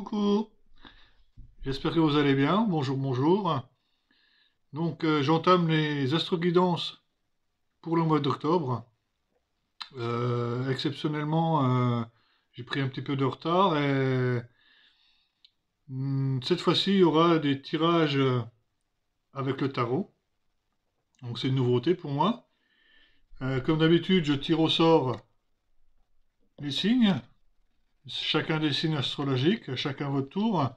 Coucou, j'espère que vous allez bien. Bonjour, bonjour. J'entame les astroguidances pour le mois d'octobre. Exceptionnellement, j'ai pris un petit peu de retard et cette fois-ci, il y aura des tirages avec le tarot. Donc c'est une nouveauté pour moi. Comme d'habitude, je tire au sort les signes, chacun des signes astrologiques, chacun votre tour.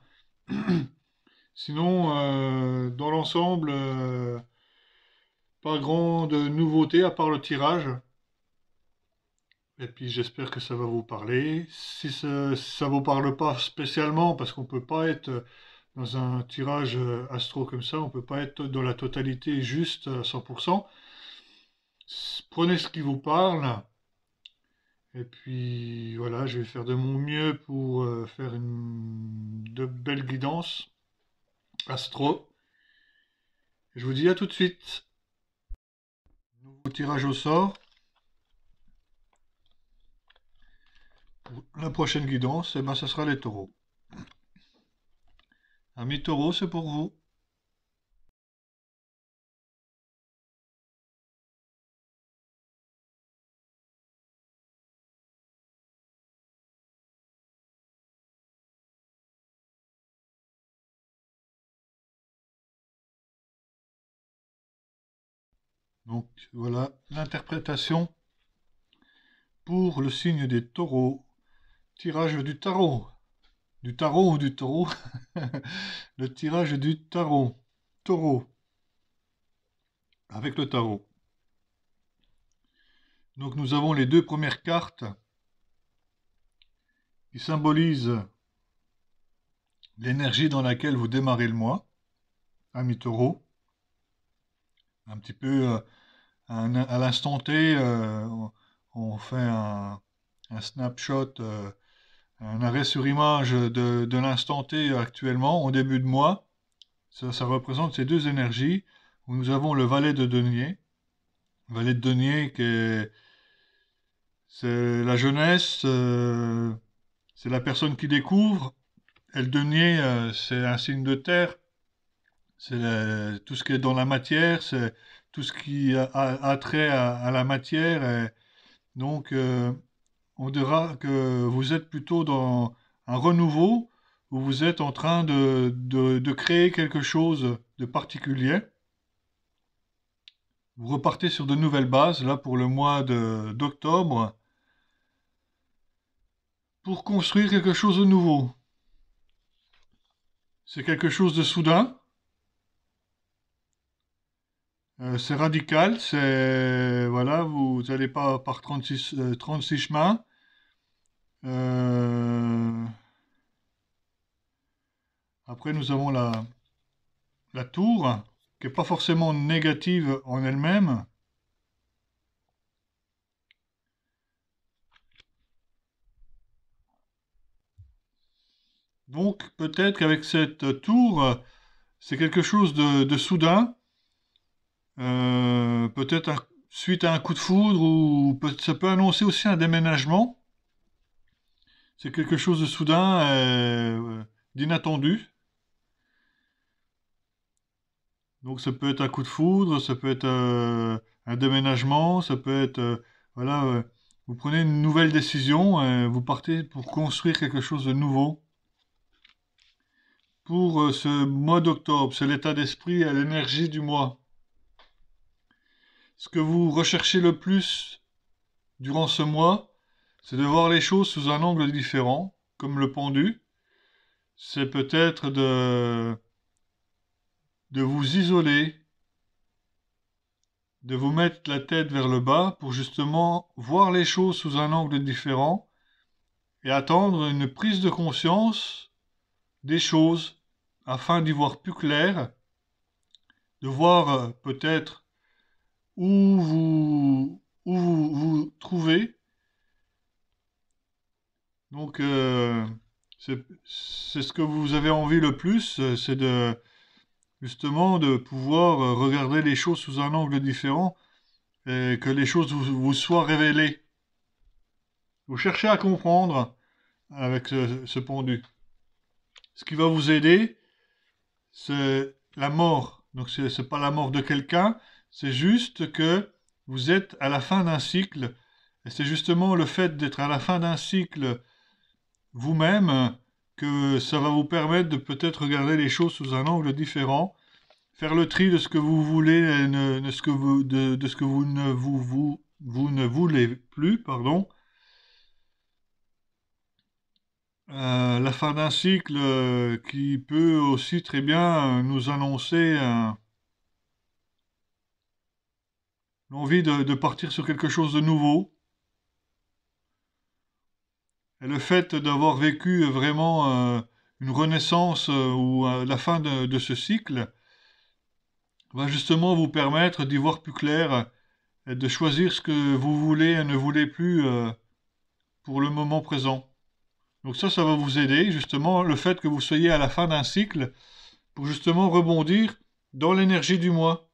Sinon, dans l'ensemble, pas grande nouveauté à part le tirage. Et puis j'espère que ça va vous parler. Si ça vous parle pas spécialement, parce qu'on peut pas être dans un tirage astro comme ça, on peut pas être dans la totalité juste à 100%. Prenez ce qui vous parle. Et puis voilà, je vais faire de mon mieux pour faire de belles guidances astro. Je vous dis à tout de suite. Nouveau tirage au sort. La prochaine guidance, eh ben, ce sera les taureaux. Amis taureaux, c'est pour vous. Donc voilà l'interprétation pour le signe des taureaux. Tirage du tarot. Du tarot ou du taureau? Le tirage du tarot. Taureau. Avec le tarot. Donc nous avons les deux premières cartes qui symbolisent l'énergie dans laquelle vous démarrez le mois. Ami taureau. Un petit peu à l'instant T, on fait un snapshot, un arrêt sur image de l'instant T actuellement, au début de mois. Ça représente ces deux énergies où nous avons le valet de denier. Le valet de denier c'est la jeunesse, c'est la personne qui découvre. Et le denier, c'est un signe de terre. C'est tout ce qui est dans la matière, c'est tout ce qui a trait à la matière. Et donc, on dira que vous êtes plutôt dans un renouveau où vous êtes en train de créer quelque chose de particulier. Vous repartez sur de nouvelles bases, là pour le mois d'octobre, pour construire quelque chose de nouveau. C'est quelque chose de soudain, c'est radical, c'est voilà, vous n'allez pas par 36 chemins. Euh, Après, nous avons la tour, qui n'est pas forcément négative en elle-même. Donc, peut-être qu'avec cette tour, c'est quelque chose de soudain, peut-être suite à un coup de foudre, ou ça peut annoncer aussi un déménagement. C'est quelque chose de soudain, d'inattendu. Donc, ça peut être un coup de foudre, ça peut être un déménagement, ça peut être, voilà, vous prenez une nouvelle décision, vous partez pour construire quelque chose de nouveau. Pour ce mois d'octobre, c'est l'état d'esprit et l'énergie du mois. Ce que vous recherchez le plus durant ce mois, c'est de voir les choses sous un angle différent, comme le pendu. C'est peut-être de vous isoler, de vous mettre la tête vers le bas pour justement voir les choses sous un angle différent et attendre une prise de conscience des choses afin d'y voir plus clair, de voir peut-être où vous trouvez. Donc, c'est ce que vous avez envie le plus, c'est justement de pouvoir regarder les choses sous un angle différent et que les choses vous soient révélées. Vous cherchez à comprendre avec ce pendu. Ce qui va vous aider, c'est la mort. Donc c'est pas la mort de quelqu'un, c'est juste que vous êtes à la fin d'un cycle. Et c'est justement le fait d'être à la fin d'un cycle vous-même que ça va vous permettre de peut-être regarder les choses sous un angle différent, faire le tri de ce que vous voulez et de ce que de ce que vous ne voulez plus, pardon. La fin d'un cycle qui peut aussi très bien nous annoncer l'envie de partir sur quelque chose de nouveau. Et le fait d'avoir vécu vraiment une renaissance ou la fin de ce cycle va justement vous permettre d'y voir plus clair et de choisir ce que vous voulez et ne voulez plus pour le moment présent. Donc ça va vous aider, justement, le fait que vous soyez à la fin d'un cycle, pour justement rebondir dans l'énergie du mois,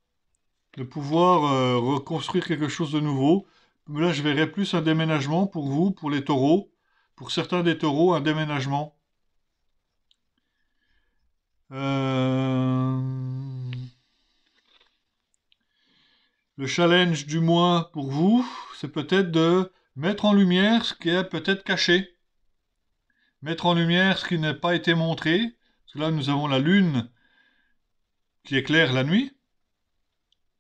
de pouvoir reconstruire quelque chose de nouveau. Mais là, je verrais plus un déménagement pour vous, pour les taureaux. Pour certains des taureaux, un déménagement. Euh, Le challenge du mois pour vous, c'est peut-être de mettre en lumière ce qui est peut-être caché. Mettre en lumière ce qui n'a pas été montré. Parce que là, nous avons la lune qui éclaire la nuit.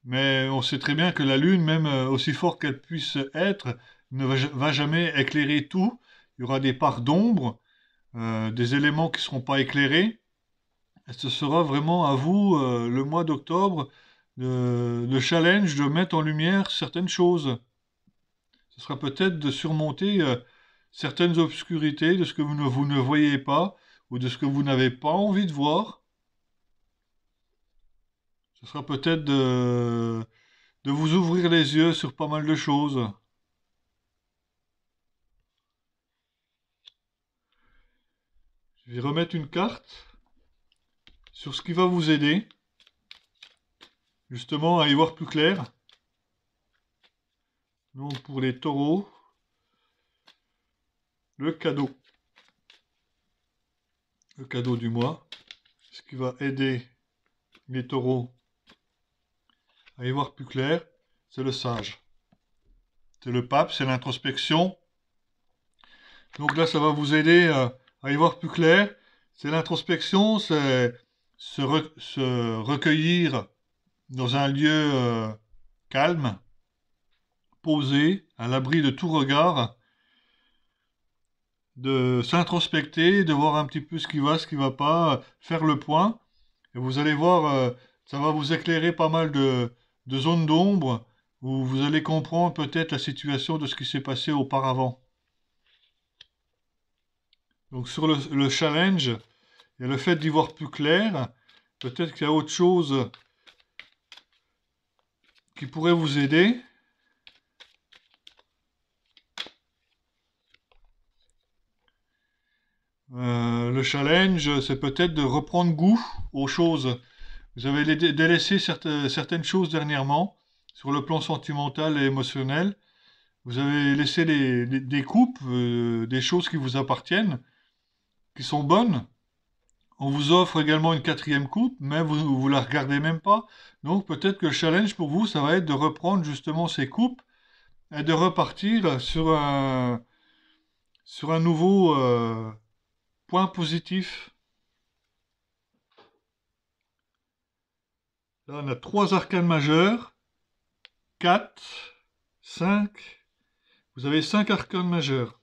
Mais on sait très bien que la lune, même aussi fort qu'elle puisse être, ne va jamais éclairer tout. Il y aura des parts d'ombre, des éléments qui ne seront pas éclairés. Et ce sera vraiment à vous, le mois d'octobre, le challenge de mettre en lumière certaines choses. Ce sera peut-être de surmonter certaines obscurités de ce que vous ne voyez pas ou de ce que vous n'avez pas envie de voir. Ce sera peut-être de vous ouvrir les yeux sur pas mal de choses. Je vais remettre une carte sur ce qui va vous aider, justement, à y voir plus clair. Donc pour les taureaux, le cadeau. Le cadeau du mois. Ce qui va aider les taureaux à y voir plus clair, c'est le sage. C'est le pape, c'est l'introspection. Donc là, ça va vous aider à y voir plus clair. C'est l'introspection, c'est se recueillir dans un lieu calme, posé, à l'abri de tout regard, de s'introspecter, de voir un petit peu ce qui va pas, faire le point. Et vous allez voir, ça va vous éclairer pas mal de zones d'ombre où vous allez comprendre peut-être la situation de ce qui s'est passé auparavant. Donc sur le challenge, il y a le fait d'y voir plus clair. Peut-être qu'il y a autre chose qui pourrait vous aider. Le challenge, c'est peut-être de reprendre goût aux choses. Vous avez délaissé certaines choses dernièrement, sur le plan sentimental et émotionnel. Vous avez laissé des coupes, des choses qui vous appartiennent, qui sont bonnes. On vous offre également une quatrième coupe, mais vous la regardez même pas. Donc peut-être que le challenge pour vous, ça va être de reprendre justement ces coupes et de repartir sur un nouveau point positif. Là, on a 3 arcanes majeures, 4, 5. Vous avez 5 arcanes majeures.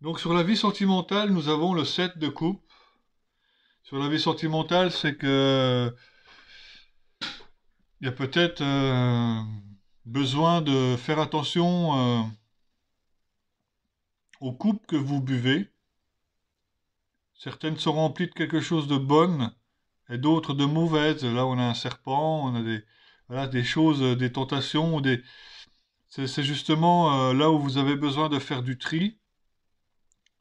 Donc sur la vie sentimentale, nous avons le 7 de coupe. Sur la vie sentimentale, c'est que il y a peut-être besoin de faire attention aux coupes que vous buvez. Certaines sont remplies de quelque chose de bonne et d'autres de mauvaises. Là, on a un serpent, on a voilà, des choses, des tentations, c'est justement là où vous avez besoin de faire du tri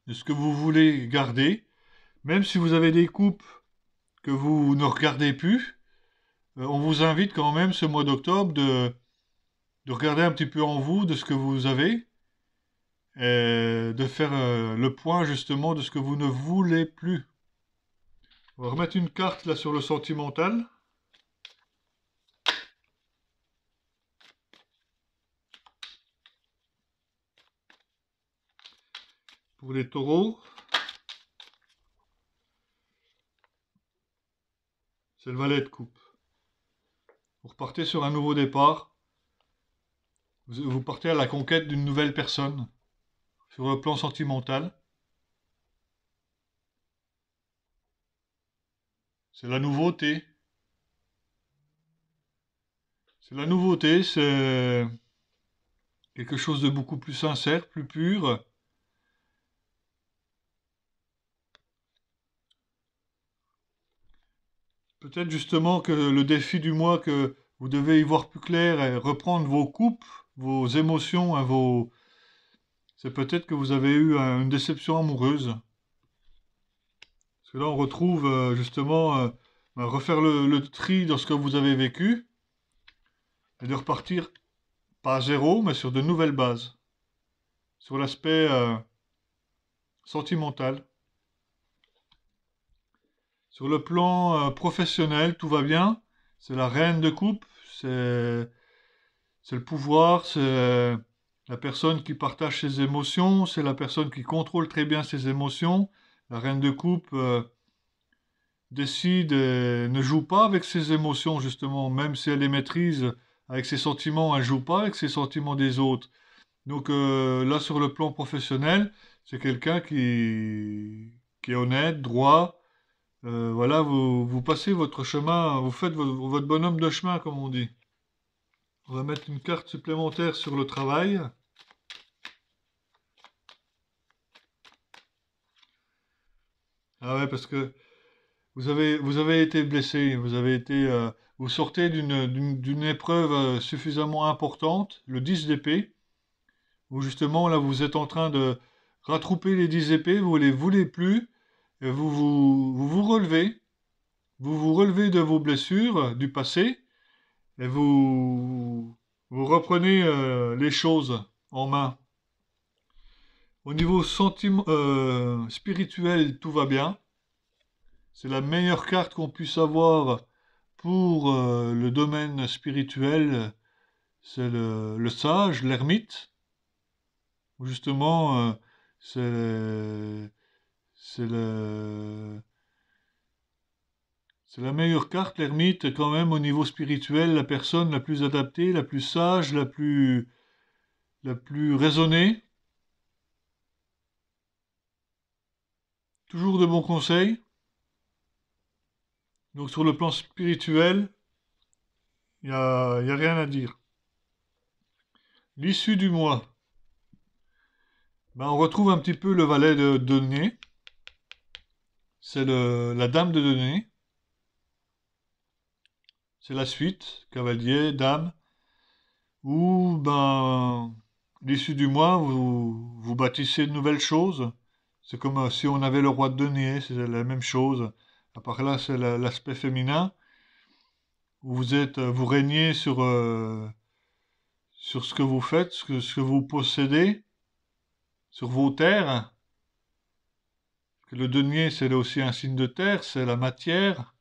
de ce que vous voulez garder. Même si vous avez des coupes que vous ne regardez plus, on vous invite quand même ce mois d'octobre de regarder un petit peu en vous de ce que vous avez et de faire le point justement de ce que vous ne voulez plus. On va remettre une carte là sur le sentimental. Pour les taureaux, c'est le valet de coupe. Vous repartez sur un nouveau départ. Vous partez à la conquête d'une nouvelle personne sur le plan sentimental. C'est la nouveauté. C'est la nouveauté, c'est quelque chose de beaucoup plus sincère, plus pur. Peut-être justement que le défi du mois, que vous devez y voir plus clair et reprendre vos coupes, vos émotions, hein, c'est peut-être que vous avez eu une déception amoureuse. Parce que là, on retrouve justement refaire le tri dans ce que vous avez vécu et de repartir pas à zéro, mais sur de nouvelles bases, sur l'aspect sentimental. Sur le plan professionnel, tout va bien. C'est la reine de coupe, c'est le pouvoir, c'est la personne qui partage ses émotions, c'est la personne qui contrôle très bien ses émotions. La reine de coupe décide et ne joue pas avec ses émotions, justement, même si elle les maîtrise avec ses sentiments, elle joue pas avec ses sentiments des autres. Donc là, sur le plan professionnel, c'est quelqu'un qui est honnête, droit. Voilà, vous passez votre chemin, vous faites votre bonhomme de chemin, comme on dit. On va mettre une carte supplémentaire sur le travail. Ah ouais, parce que vous avez été blessé, vous sortez d'une épreuve suffisamment importante, le 10 d'épée, où justement là vous êtes en train de rattrouper les 10 épées, vous les voulez plus, et vous relevez de vos blessures du passé, et vous reprenez les choses en main. Au niveau spirituel, tout va bien. C'est la meilleure carte qu'on puisse avoir pour le domaine spirituel. C'est le sage, l'ermite, où justement c'est c'est le c'est la meilleure carte, l'ermite, quand même au niveau spirituel, la personne la plus adaptée, la plus sage, la plus raisonnée. Toujours de bons conseils. Donc sur le plan spirituel, y a rien à dire. L'issue du mois. Ben, on retrouve un petit peu le valet de denier. C'est la dame de denier. C'est la suite, cavalier, dame. Ou ben l'issue du mois, vous bâtissez de nouvelles choses. C'est comme si on avait le roi de denier, c'est la même chose. À part là, c'est l'aspect féminin, où vous régnez sur ce que vous faites, ce que vous possédez, sur vos terres. Que le denier, c'est aussi un signe de terre, c'est la matière.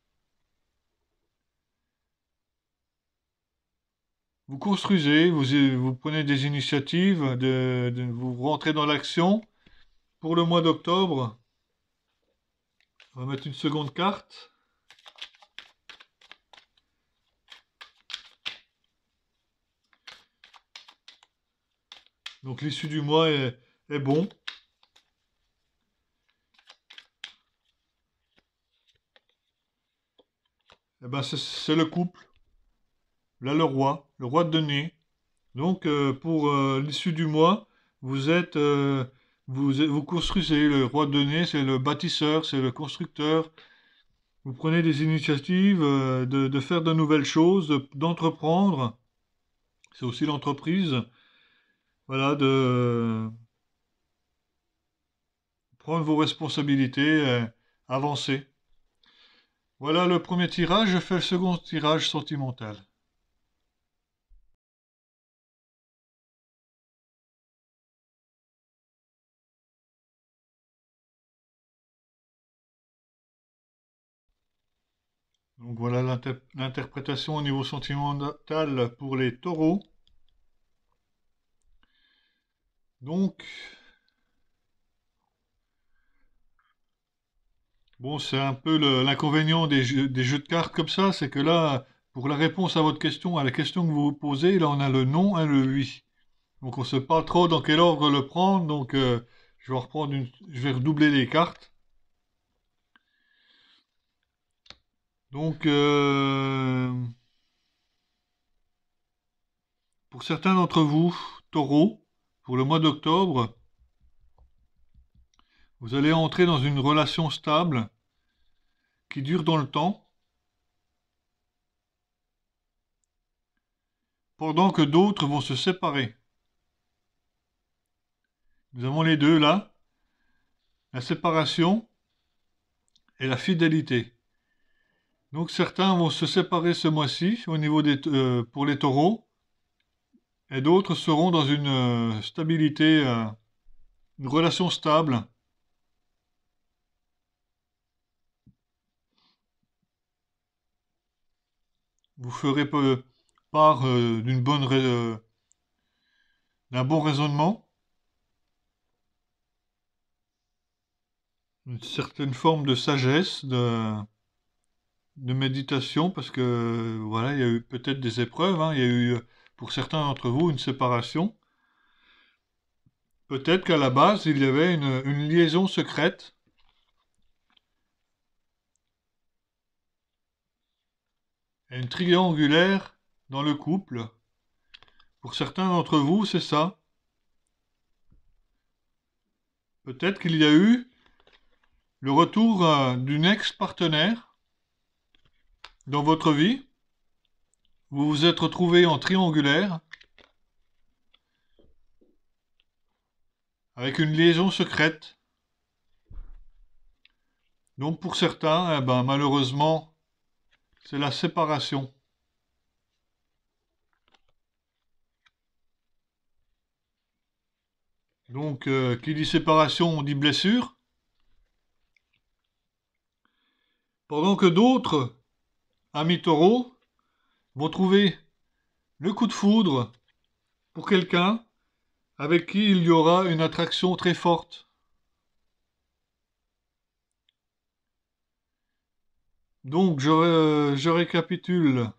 Vous construisez, vous prenez des initiatives, vous rentrez dans l'action. Pour le mois d'octobre, on va mettre une seconde carte. Donc l'issue du mois est bon. Eh ben, c'est le couple. Là, le roi de denier. Donc, pour l'issue du mois, vous construisez. Le roi de denier, c'est le bâtisseur, c'est le constructeur. Vous prenez des initiatives de faire de nouvelles choses, d'entreprendre. C'est aussi l'entreprise. Voilà, de prendre vos responsabilités, avancer. Voilà le premier tirage. Je fais le second tirage sentimental. Donc voilà l'interprétation au niveau sentimental pour les taureaux. Donc, bon, c'est un peu l'inconvénient des jeux de cartes comme ça, c'est que là, pour la réponse à votre question, à la question que vous vous posez, là on a le non et le oui. Donc on ne sait pas trop dans quel ordre le prendre, donc je vais redoubler les cartes. Donc, pour certains d'entre vous, taureaux, pour le mois d'octobre, vous allez entrer dans une relation stable qui dure dans le temps, pendant que d'autres vont se séparer. Nous avons les deux là, la séparation et la fidélité. Donc certains vont se séparer ce mois-ci pour les taureaux, et d'autres seront dans une stabilité, une relation stable. Vous ferez part d'un bon raisonnement, une certaine forme de sagesse, de méditation, parce que voilà, il y a eu peut-être des épreuves, hein. Il y a eu pour certains d'entre vous une séparation. Peut-être qu'à la base, il y avait une liaison secrète et une triangulaire dans le couple. Pour certains d'entre vous, c'est ça. Peut-être qu'il y a eu le retour d'une ex-partenaire dans votre vie. Vous vous êtes retrouvé en triangulaire avec une liaison secrète. Donc pour certains, eh ben, malheureusement, c'est la séparation. Donc qui dit séparation, on dit blessure. Pendant que d'autres, amis taureaux, vont trouver le coup de foudre pour quelqu'un avec qui il y aura une attraction très forte. Donc je récapitule,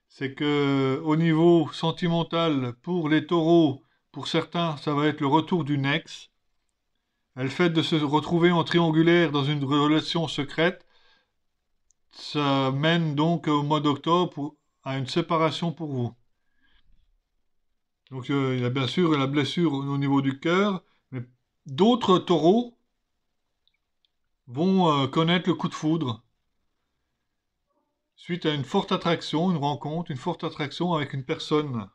c'est que au niveau sentimental, pour les taureaux, pour certains, ça va être le retour d'une ex. Le fait de se retrouver en triangulaire dans une relation secrète, ça mène donc au mois d'octobre à une séparation pour vous. Donc il y a bien sûr la blessure au niveau du cœur, mais d'autres taureaux vont connaître le coup de foudre suite à une forte attraction, une rencontre, une forte attraction avec une personne.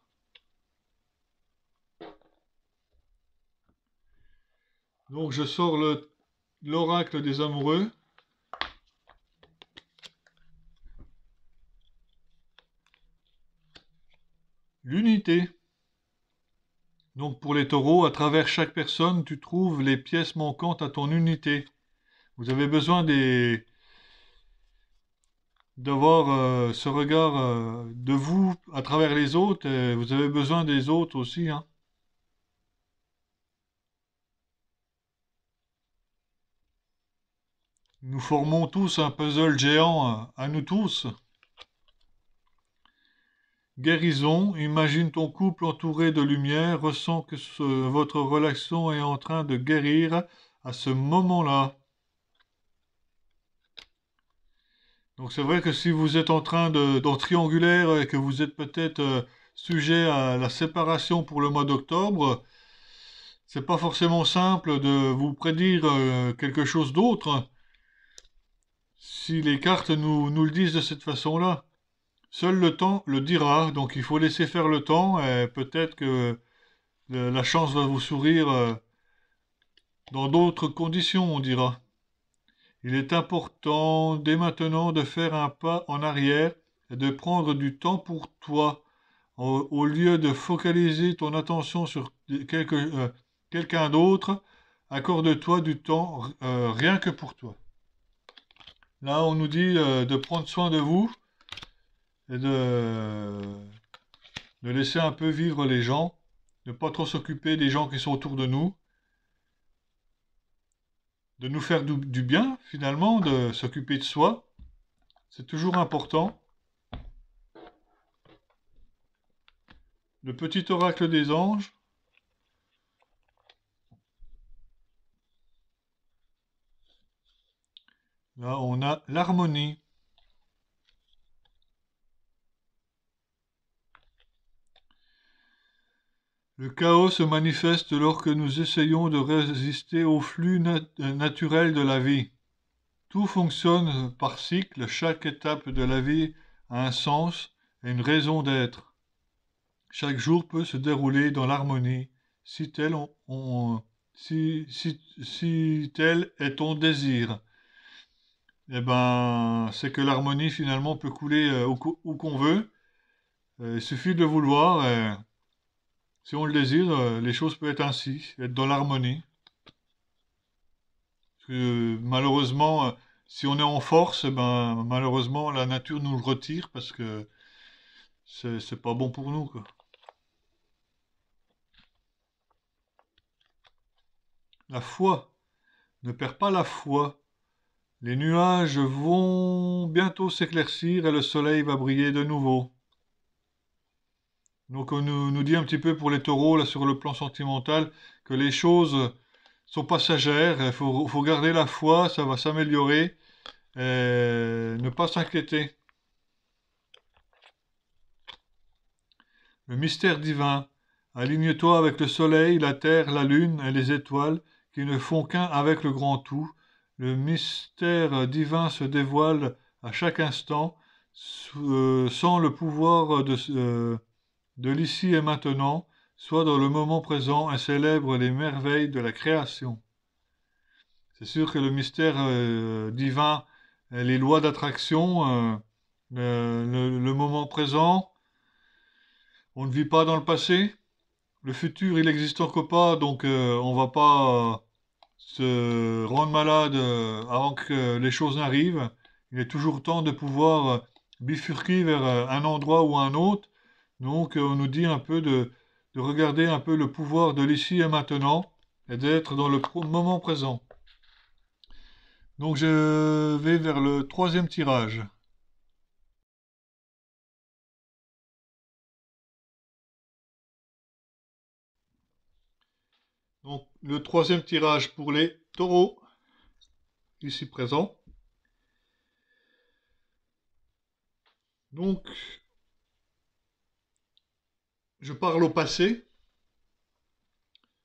Donc je sors l'oracle des amoureux. L'unité. Donc pour les taureaux, à travers chaque personne, tu trouves les pièces manquantes à ton unité. Vous avez besoin d'avoir ce regard de vous à travers les autres. Et vous avez besoin des autres aussi, hein. Nous formons tous un puzzle géant à nous tous. Guérison, imagine ton couple entouré de lumière, ressens que votre relation est en train de guérir à ce moment-là. Donc c'est vrai que si vous êtes en train d'en triangulaire et que vous êtes peut-être sujet à la séparation pour le mois d'octobre, c'est pas forcément simple de vous prédire quelque chose d'autre si les cartes nous le disent de cette façon-là. Seul le temps le dira, donc il faut laisser faire le temps et peut-être que la chance va vous sourire dans d'autres conditions, on dira. Il est important dès maintenant de faire un pas en arrière et de prendre du temps pour toi, au lieu de focaliser ton attention sur quelqu'un d'autre. Accorde-toi du temps rien que pour toi. Là, on nous dit de prendre soin de vous et de laisser un peu vivre les gens, de pas trop s'occuper des gens qui sont autour de nous, de nous faire du bien finalement, de s'occuper de soi. C'est toujours important. Le petit oracle des anges. Là, on a l'harmonie. Le chaos se manifeste lorsque nous essayons de résister au flux naturel de la vie. Tout fonctionne par cycle, chaque étape de la vie a un sens et une raison d'être. Chaque jour peut se dérouler dans l'harmonie, si si tel est ton désir. Eh ben, c'est que l'harmonie finalement peut couler où qu'on veut. Il suffit de le vouloir. Si on le désire, les choses peuvent être ainsi, être dans l'harmonie. Parce que, malheureusement, si on est en force, eh ben, malheureusement, la nature nous le retire parce que c'est pas bon pour nous, quoi. La foi, ne perds pas la foi. Les nuages vont bientôt s'éclaircir et le soleil va briller de nouveau. Donc on nous dit un petit peu pour les taureaux, là, sur le plan sentimental, que les choses sont passagères, faut garder la foi, ça va s'améliorer, et ne pas s'inquiéter. Le mystère divin, aligne-toi avec le soleil, la terre, la lune et les étoiles, qui ne font qu'un avec le grand tout. Le mystère divin se dévoile à chaque instant, sans le pouvoir de l'ici et maintenant, soit dans le moment présent et célèbre les merveilles de la création. C'est sûr que le mystère divin, et les lois d'attraction, le moment présent, on ne vit pas dans le passé. Le futur, il n'existe encore pas, donc on va pas se rendre malade avant que les choses n'arrivent. Il est toujours temps de pouvoir bifurquer vers un endroit ou un autre. Donc on nous dit un peu de regarder un peu le pouvoir de l'ici et maintenant et d'être dans le moment présent. Donc je vais vers le troisième tirage. Donc le troisième tirage pour les taureaux, ici présents. Donc je parle au passé,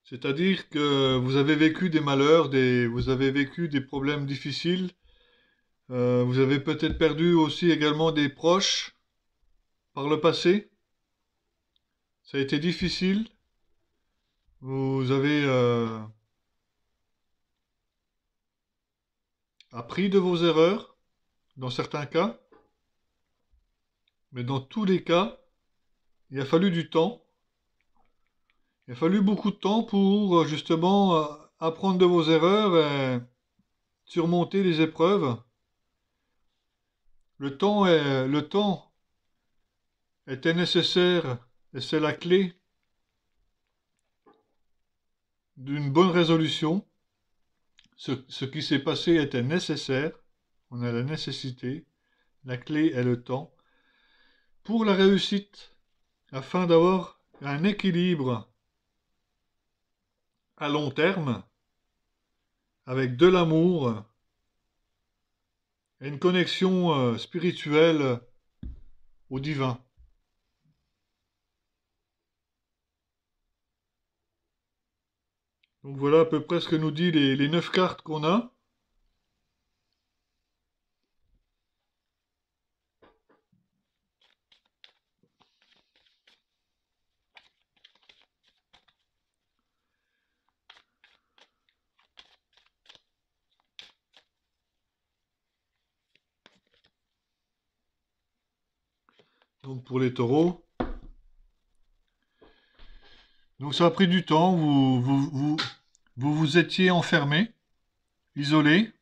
c'est-à-dire que vous avez vécu des malheurs, vous avez vécu des problèmes difficiles, vous avez peut-être perdu aussi également des proches par le passé. Ça a été difficile. Vous avez appris de vos erreurs, dans certains cas, mais dans tous les cas, il a fallu du temps. Il a fallu beaucoup de temps pour justement apprendre de vos erreurs et surmonter les épreuves. Le temps était nécessaire et c'est la clé d'une bonne résolution. Ce qui s'est passé était nécessaire. On a la nécessité. La clé est le temps. Pour la réussite, afin d'avoir un équilibre à long terme, avec de l'amour et une connexion spirituelle au divin. Donc voilà à peu près ce que nous dit les 9 cartes qu'on a. Donc pour les taureaux. Donc ça a pris du temps, vous étiez enfermé, isolé,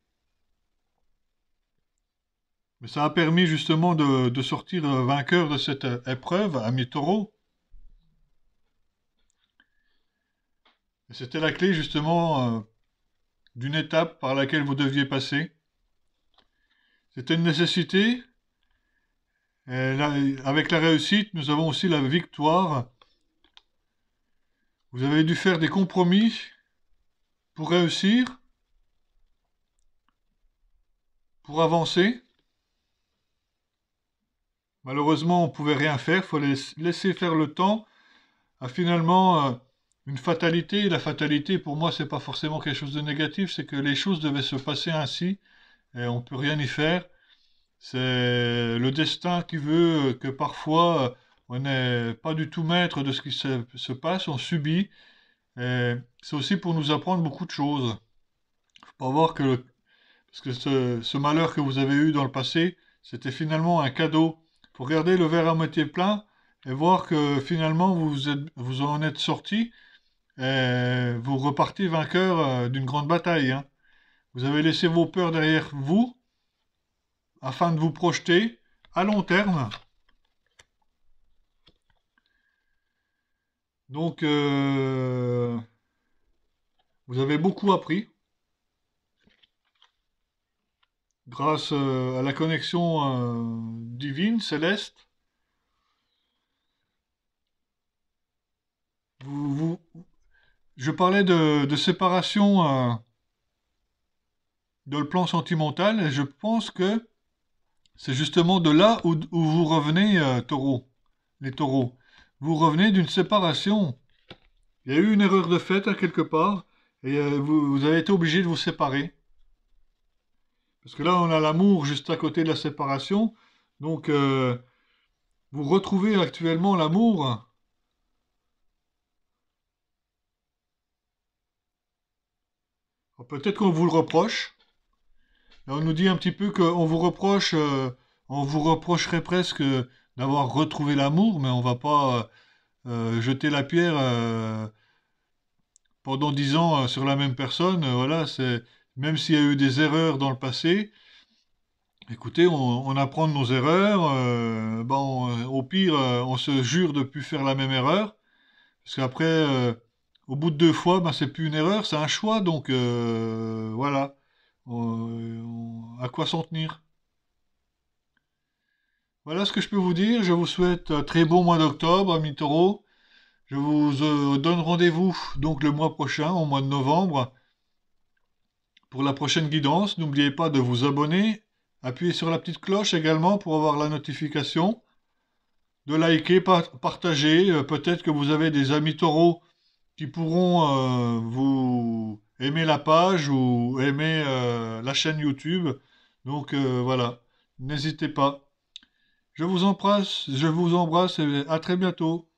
Mais ça a permis justement de sortir vainqueur de cette épreuve, ami taureau. Et c'était la clé justement d'une étape par laquelle vous deviez passer. C'était une nécessité. Et là, avec la réussite, nous avons aussi la victoire. Vous avez dû faire des compromis pour réussir, pour avancer. Malheureusement, on ne pouvait rien faire. Il fallait laisser faire le temps à finalement une fatalité. La fatalité, pour moi, c'est pas forcément quelque chose de négatif. C'est que les choses devaient se passer ainsi et on peut rien y faire. C'est le destin qui veut que parfois on n'est pas du tout maître de ce qui se passe, on subit. Et c'est aussi pour nous apprendre beaucoup de choses. Faut pas voir que parce que ce malheur que vous avez eu dans le passé, c'était finalement un cadeau. Faut regarder le verre à moitié plein et voir que finalement vous en êtes sorti et vous repartez vainqueur d'une grande bataille, hein. Vous avez laissé vos peurs derrière vous afin de vous projeter à long terme. Donc, vous avez beaucoup appris grâce à la connexion divine, céleste. Vous, vous- je parlais de séparation dans le plan sentimental et je pense que c'est justement de là où vous revenez, taureau, les taureaux. Vous revenez d'une séparation. Il y a eu une erreur de fait à quelque part et vous avez été obligé de vous séparer. Parce que là, on a l'amour juste à côté de la séparation. Donc, vous retrouvez actuellement l'amour. Peut-être qu'on vous le reproche. Là, on nous dit un petit peu qu'on vous reproche, on vous reprocherait presque d'avoir retrouvé l'amour, mais on va pas jeter la pierre pendant 10 ans sur la même personne. Voilà, c'est même s'il y a eu des erreurs dans le passé. Écoutez, on apprend de nos erreurs. Bon, au pire, on se jure de ne plus faire la même erreur. Parce qu'après, au bout de 2 fois, ben, c'est plus une erreur, c'est un choix. Donc voilà. À quoi s'en tenir? Voilà ce que je peux vous dire. Je vous souhaite un très bon mois d'octobre, amis taureaux. Je vous donne rendez-vous donc le mois prochain, au mois de novembre, pour la prochaine guidance. N'oubliez pas de vous abonner, appuyez sur la petite cloche également pour avoir la notification, de liker, partager. Peut-être que vous avez des amis taureaux qui pourront vous aimer la page ou aimer la chaîne YouTube. Donc voilà, n'hésitez pas. Je vous embrasse et à très bientôt.